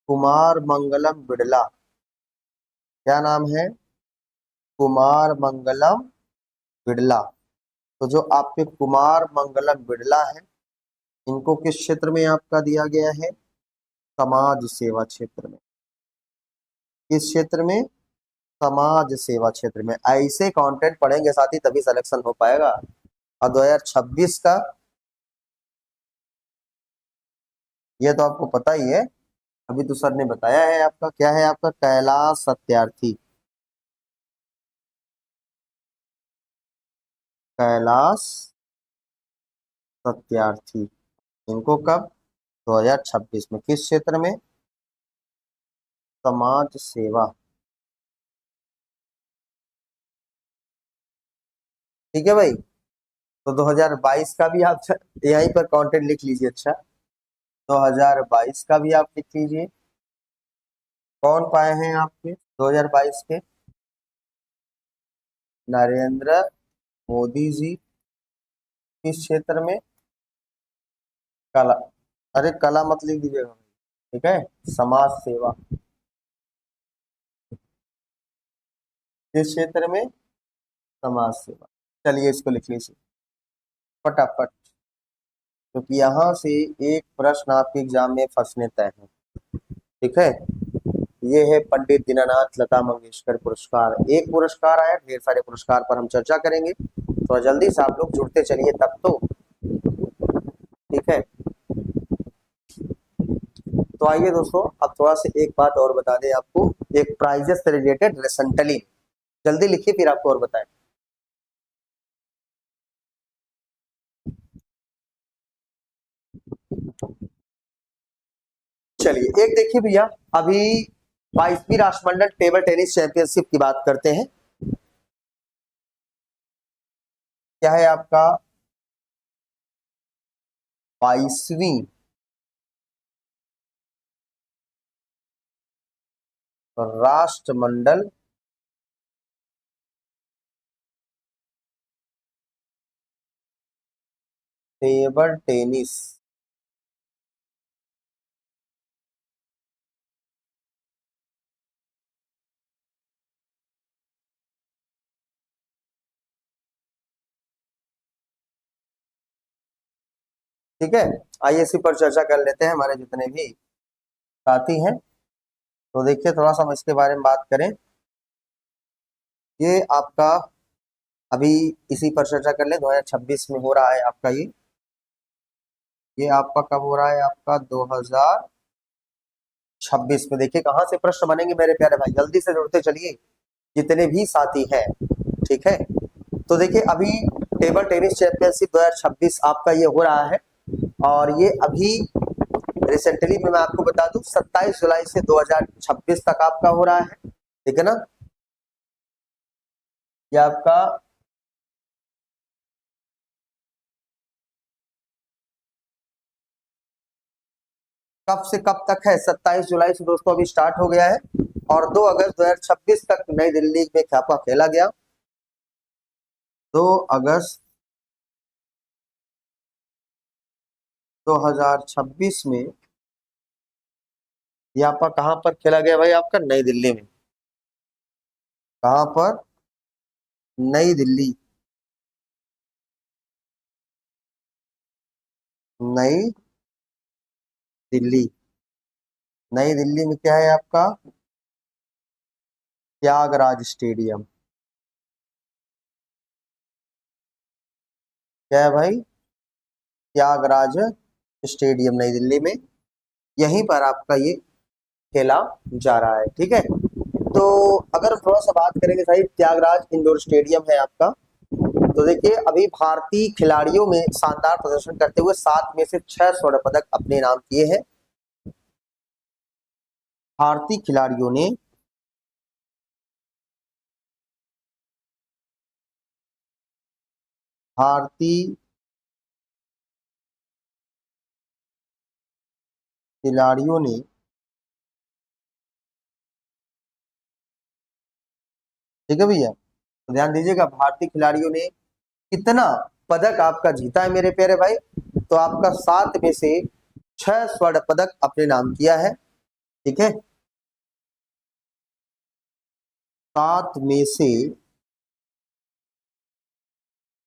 कुमार मंगलम बिड़ला। क्या नाम है? कुमार मंगलम बिड़ला। तो जो आपके कुमार मंगलम बिड़ला है, इनको किस क्षेत्र में आपका दिया गया है? समाज सेवा क्षेत्र में। किस क्षेत्र में? समाज सेवा क्षेत्र में। ऐसे कंटेंट पढ़ेंगे साथ ही तभी सिलेक्शन हो पाएगा। और 2026 का ये तो आपको पता ही है, अभी तो सर ने बताया है। आपका क्या है? आपका कैलाश सत्यार्थी। कैलाश सत्यार्थी, इनको कब? 2026 में। किस क्षेत्र में? समाज सेवा। ठीक है भाई, तो 2022 का भी आप यहीं पर कंटेंट लिख लीजिए। अच्छा, 2022 का भी आप लिख लीजिए। कौन पाए हैं आपके 2022 के? नरेंद्र मोदी जी। किस क्षेत्र में? कला। अरे कला मत लिख दीजिएगा, ठीक है। समाज सेवा किस क्षेत्र में? समाज सेवा। चलिए इसको लिख लीजिए फटाफट, क्योंकि यहाँ से एक प्रश्न आपके एग्जाम में फंसने तय है। ठीक है, ये है पंडित दीनानाथ लता मंगेशकर पुरस्कार। एक पुरस्कार आया, ढेर सारे पुरस्कार पर हम चर्चा करेंगे, तो जल्दी से आप लोग जुड़ते चलिए तब तो। ठीक है, तो आइए दोस्तों, अब थोड़ा सा एक बात और बता दें आपको, एक प्राइजेस से रिलेटेड रिसेंटली। जल्दी लिखिए फिर आपको और बताएं। चलिए एक देखिए भैया, अभी 22वीं राष्ट्रमंडल टेबल टेनिस चैंपियनशिप की बात करते हैं। क्या है आपका? 22वीं राष्ट्रमंडल टेबल टेनिस ठीक है, आइए इसी पर चर्चा कर लेते हैं हमारे जितने भी साथी हैं। तो देखिए थोड़ा सा हम इसके बारे में बात करें। ये आपका अभी इसी पर चर्चा कर ले, 2026 में हो रहा है आपका ये आपका कब हो रहा है, आपका 2026 में। देखिए कहाँ से प्रश्न बनेंगे मेरे प्यारे भाई, जल्दी से जुड़ते चलिए जितने भी साथी हैं, ठीक है। तो देखिए अभी टेबल टेनिस चैंपियनशिप 2026 आपका ये हो रहा है, और ये अभी रिसेंटली में मैं आपको बता दूं 27 जुलाई से 2026 तक आपका हो रहा है, ठीक है ना। ये आपका कब से कब तक है, 27 जुलाई से दोस्तों अभी स्टार्ट हो गया है, और 2 अगस्त 2026 तक नई दिल्ली में ख्यापा खेला गया। 2 अगस्त 2026 में यहाँ पर कहाँ पर खेला गया भाई, आपका नई दिल्ली में। कहाँ पर, नई दिल्ली। नई दिल्ली, नई दिल्ली में क्या है आपका, त्यागराज स्टेडियम। क्या है भाई, त्यागराज स्टेडियम नई दिल्ली में, यहीं पर आपका ये खेला जा रहा है, ठीक है। तो अगर थोड़ा सा बात करेंगे भाई, त्यागराज इंडोर स्टेडियम है आपका। तो देखिए अभी भारतीय खिलाड़ियों में शानदार प्रदर्शन करते हुए 7 में से 6 स्वर्ण पदक अपने नाम किए हैं। भारतीय खिलाड़ियों ने भारतीय खिलाड़ियों ने ठीक है भैया, तो ध्यान दीजिएगा, भारतीय खिलाड़ियों ने कितना पदक आपका जीता है मेरे प्यारे भाई, तो आपका 7 में से 6 स्वर्ण पदक अपने नाम किया है, ठीक है। 7 में से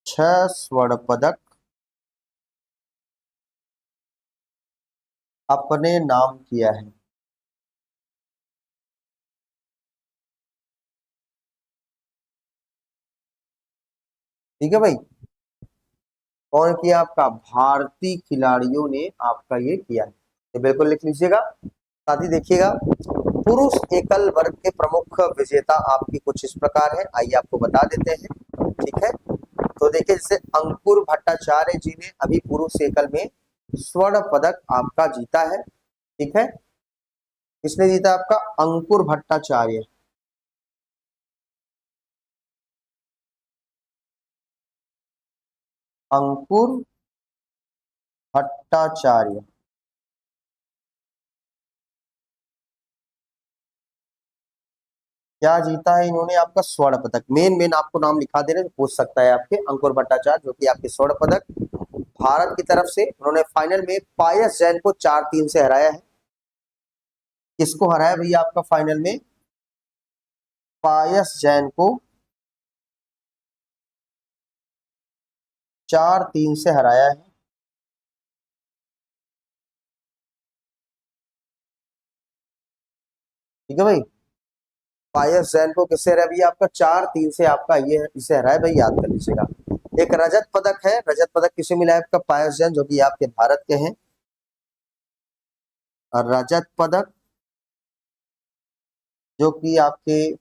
6 स्वर्ण पदक अपने नाम किया है, ठीक है भाई। कौन किया, आपका भारतीय खिलाड़ियों ने आपका ये किया है, तो बिल्कुल लिख लीजिएगा। साथ ही देखिएगा पुरुष एकल वर्ग के प्रमुख विजेता आपकी कुछ इस प्रकार है, आइए आपको बता देते हैं, ठीक है। तो देखिए जैसे अंकुर भट्टाचार्य जी ने अभी पुरुष एकल में स्वर्ण पदक आपका जीता है, ठीक है। किसने जीता, आपका अंकुर भट्टाचार्य। अंकुर भट्टाचार्य क्या जीता है इन्होंने, आपका स्वर्ण पदक। मेन मेन आपको नाम लिखा दे रहे हैं, पूछ सकता है आपके, अंकुर भट्टाचार्य जो कि आपके स्वर्ण पदक भारत की तरफ से। उन्होंने फाइनल में पायस जैन को 4-3 से हराया है। किसको हराया भैया, आपका फाइनल में पायस जैन को 4-3 से हराया है, ठीक है भाई। पायस जैन को किससे हराया भैया, आपका 4-3 से आपका ये इसे हराया भाई, याद कर लीजिएगा। एक रजत पदक है, रजत पदक किसे मिला है, आपका पायस जैन जो कि आपके भारत के हैं। और रजत पदक जो कि आपके,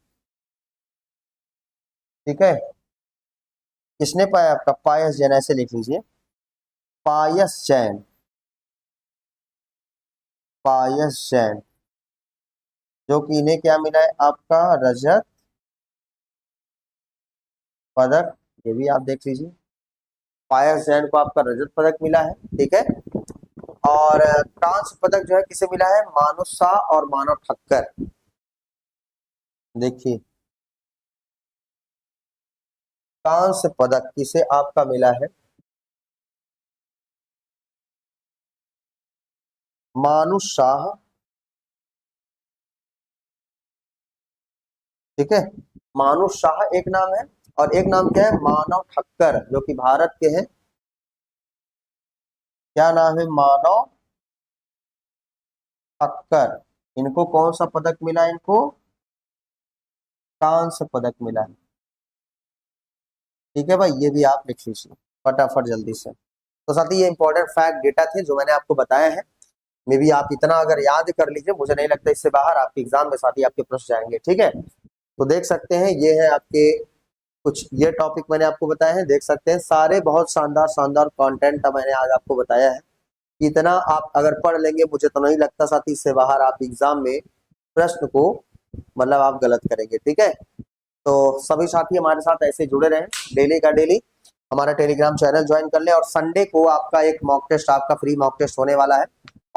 ठीक है, किसने पाया, आपका पायस जैन, ऐसे लिख लीजिए, पायस जैन, पायस जैन जो कि इन्हें क्या मिला है, आपका रजत पदक। ये भी आप देख लीजिए, पायस जैन को आपका रजत पदक मिला है, ठीक है। और कांस्य पदक जो है किसे मिला है, मानव शाह और मानव ठक्कर। देखिए कांस्य पदक किसे आपका मिला है, मानु शाह, ठीक है। मानु शाह एक नाम है, और एक नाम क्या है, मानव ठक्कर जो कि भारत के हैं। क्या नाम है, मानव ठक्कर। इनको कौन सा पदक मिला, इनको कांस्य पदक मिला है। ठीक है भाई, ये भी आप लिख लीजिए फटाफट जल्दी से। तो साथी ये इंपॉर्टेंट फैक्ट डेटा थे जो मैंने आपको बताया है। मे भी आप इतना अगर याद कर लीजिए, मुझे नहीं लगता इससे बाहर आपके एग्जाम में साथी आपके प्रश्न जाएंगे। ठीक है, तो देख सकते हैं ये है आपके कुछ ये टॉपिक मैंने आपको बताया है। देख सकते हैं सारे बहुत शानदार शानदार कंटेंट मैंने आज आपको बताया है। इतना आप अगर पढ़ लेंगे, मुझे तो नहीं लगता साथी इससे बाहर आप एग्जाम में प्रश्न को मतलब आप गलत करेंगे। ठीक है, तो सभी साथी हमारे साथ ऐसे जुड़े रहें, डेली का डेली हमारा टेलीग्राम चैनल ज्वाइन कर लें। और संडे को आपका एक मॉक टेस्ट, आपका फ्री मॉक टेस्ट होने वाला है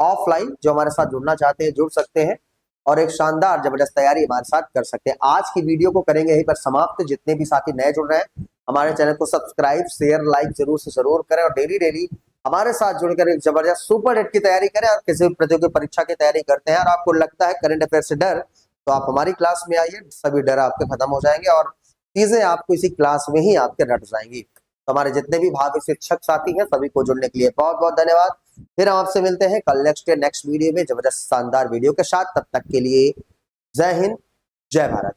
ऑफलाइन। जो हमारे साथ जुड़ना चाहते हैं जुड़ सकते हैं और एक शानदार जबरदस्त तैयारी हमारे साथ कर सकते हैं। आज की वीडियो को करेंगे यहीं पर समाप्त। जितने भी साथी नए जुड़ रहे हैं हमारे चैनल को सब्सक्राइब शेयर लाइक जरूर से जरूर करें और डेली डेली हमारे साथ जुड़कर एक जबरदस्त सुपर हिट की तैयारी करें। और किसी भी प्रतियोगी परीक्षा की तैयारी करते हैं और आपको लगता है करंट अफेयर से डर, तो आप हमारी क्लास में आइए, सभी डर आपके खत्म हो जाएंगे और चीजें आपको इसी क्लास में ही आपके रट जाएंगी। तो हमारे जितने भी भावी शिक्षक साथी हैं सभी को जुड़ने के लिए बहुत बहुत धन्यवाद। फिर हम आपसे मिलते हैं कल नेक्स्ट वीडियो में जबरदस्त शानदार वीडियो के साथ। तब तक के लिए जय हिंद जय भारत।